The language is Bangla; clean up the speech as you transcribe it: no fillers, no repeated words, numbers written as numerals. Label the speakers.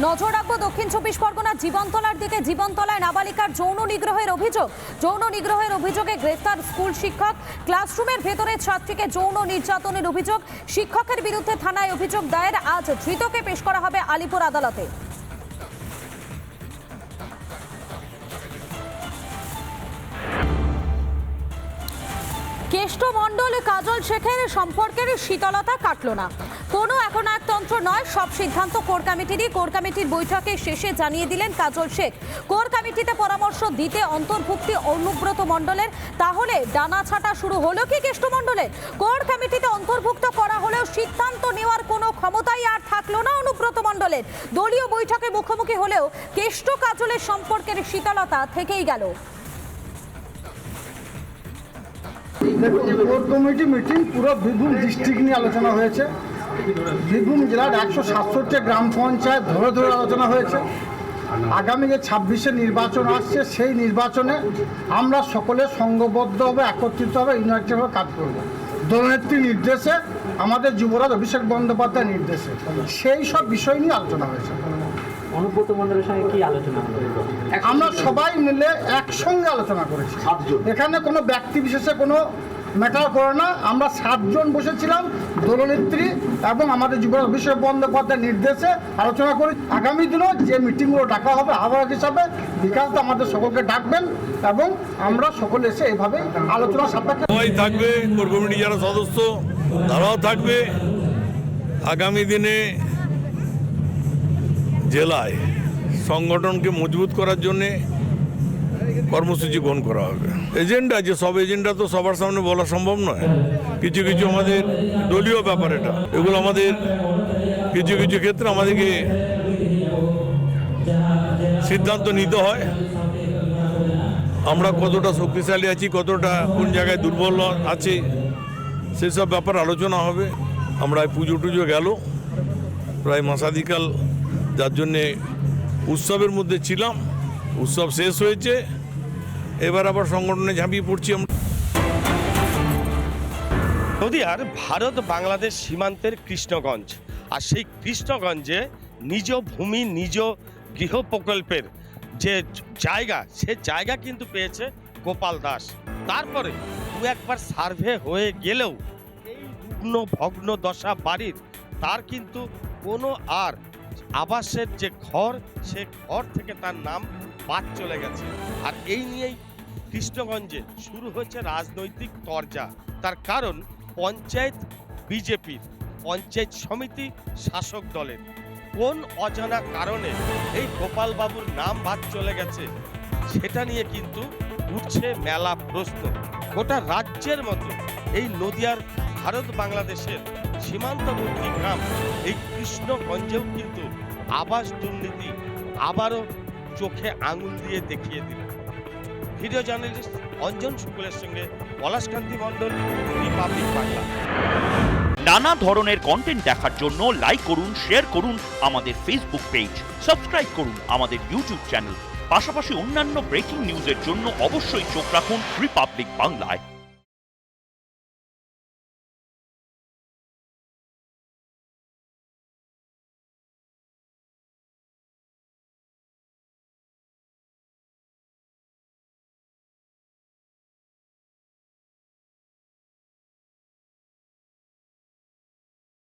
Speaker 1: নজর রাখবো দক্ষিণ 24 পরগনার জীবনতলার দিকে। জীবনতলায় নাবালিকার যৌন নিগ্রহের অভিযোগে গ্রেফতার স্কুল শিক্ষক। ক্লাসরুমের ভেতরে ছাত্রীকে যৌন নির্যাতনের অভিযোগ। শিক্ষকের বিরুদ্ধে থানায় অভিযোগ দায়ের। আজ ধৃতকে পেশ করা হবে আলিপুর আদালতে। কেষ্ট মণ্ডল কাজল শেখের সম্পর্কের শীতলতা কাটল না। কোনো একনায়কতন্ত্র নয়, সব সিদ্ধান্ত কোর কমিটিরই। কোর কমিটির বৈঠকে শেষে জানিয়ে দিলেন কাজল শেখ। কোর কমিটিতে পরামর্শ দিতে অন্তর্ভুক্তি অনুব্রত মণ্ডলের। তাহলে ডানা ছাটা শুরু হলো কি কেষ্ট মণ্ডলের? কোর কমিটিতে অন্তর্ভুক্ত করা হলেও সিদ্ধান্ত নেওয়ার কোনো ক্ষমতাই আর থাকলো না অনুব্রত মণ্ডলের। দলীয় বৈঠকে মুখোমুখি হলেও কেষ্ট কাজলের সম্পর্কের শীতলতা থেকেই গেল।
Speaker 2: কোর কমিটি মিটিং পুরো বীরভূম ডিস্ট্রিক্ট নিয়ে আলোচনা হয়েছে। বীরভূম জেলার 167 গ্রাম পঞ্চায়েত ধরে ধরে আলোচনা হয়েছে। আগামী যে 26-এ নির্বাচন আসছে, সেই নির্বাচনে আমরা সকলে সংঘবদ্ধভাবে একত্রিতভাবে ইউনাইটেডভাবে কাজ করব। দলনেত্রীর নির্দেশে, আমাদের যুবরাজ অভিষেক বন্দ্যোপাধ্যায়ের নির্দেশে সেই সব বিষয় নিয়ে আলোচনা হয়েছে।
Speaker 3: অনুব্রত মণ্ডলের সঙ্গে কি আলোচনা হলো?
Speaker 2: আমরা সবাই মিলে একসঙ্গে আলোচনা করেছি। এখানে কোনো ব্যক্তি বিশেষে কোনো ম্যাটার করে না। আমরা 7 জন বসেছিলাম, দলনেত্রী এবং আমাদের যুবরাজ অভিষেক বন্দ্যোপাধ্যায়ের নির্দেশে আলোচনা করি। আগামী দিনও যে মিটিংগুলো ডাকা হবে আহ্বায়ক হিসাবে বিকাশদা আমাদের সকলকে ডাকবেন এবং আমরা সকলে এসে এইভাবে আলোচনা সাপেক্ষে
Speaker 4: সবাই থাকবে। কোর কমিটি যারা সদস্য তারাও থাকবে। আগামী দিনে জেলায় সংগঠনকে মজবুত করার জন্যে কর্মসূচি গ্রহণ করা হবে। এজেন্ডা যে সব এজেন্ডা তো সবার সামনে বলা সম্ভব নয়। কিছু কিছু আমাদের দলীয় ব্যাপার, এগুলো আমাদের কিছু কিছু ক্ষেত্রে আমাদেরকে সিদ্ধান্ত নিতে হয়। আমরা কতটা শক্তিশালী আছি, কতটা কোন জায়গায় দুর্বল আছে, সেসব ব্যাপার আলোচনা হবে। আমরা পুজো টুজো গেল প্রায় মাসাদিকাল, যার জন্যে উৎসবের মধ্যে ছিলাম। উৎসব শেষ হয়েছে, এবার আবার সংগঠনে ঝাঁপিয়ে পড়ছি আমরা।
Speaker 5: নদিয়ার ভারত বাংলাদেশ সীমান্তের কৃষ্ণগঞ্জ, আর সেই কৃষ্ণগঞ্জে নিজ ভূমি নিজ গৃহ প্রকল্পের যে জায়গা, সে জায়গা কিন্তু পেয়েছে গোপাল দাস। তারপরে দু একবার সার্ভে হয়ে গেলেও এই রুগ্ন ভগ্ন দশা বাড়ির তার কিন্তু কোনো আর আবাসের যে ঘর, সে ঘর থেকে তার নাম বাদ চলে গেছে। আর এই নিয়েই কৃষ্ণগঞ্জে শুরু হয়েছে রাজনৈতিক তরজা। তার কারণ পঞ্চায়েত বিজেপির, পঞ্চায়েত সমিতি শাসক দলের। কোন অজানা কারণে এই গোপাল বাবুর নাম বাদ চলে গেছে, সেটা নিয়ে কিন্তু উঠছে মেলা প্রশ্ন। গোটা রাজ্যের মতো এই নদিয়ার ভারত বাংলাদেশের সীমান্তবর্তী গ্রাম এই কৃষ্ণগঞ্জেও কিন্তু আবাস দুর্নীতি আবারও চোখে আঙুল দিয়ে দেখিয়ে দিল। ভিডিও জার্নালিস্ট অঞ্জন শুক্লের সঙ্গে পলাশকান্তি মণ্ডল, রিপাবলিক বাংলা।
Speaker 6: নানা ধরনের কন্টেন্ট দেখার জন্য লাইক করুন, শেয়ার করুন আমাদের ফেসবুক পেজ, সাবস্ক্রাইব করুন আমাদের ইউটিউব চ্যানেল। পাশাপাশি অন্যান্য ব্রেকিং নিউজের জন্য অবশ্যই চোখ রাখুন রিপাবলিক বাংলায়।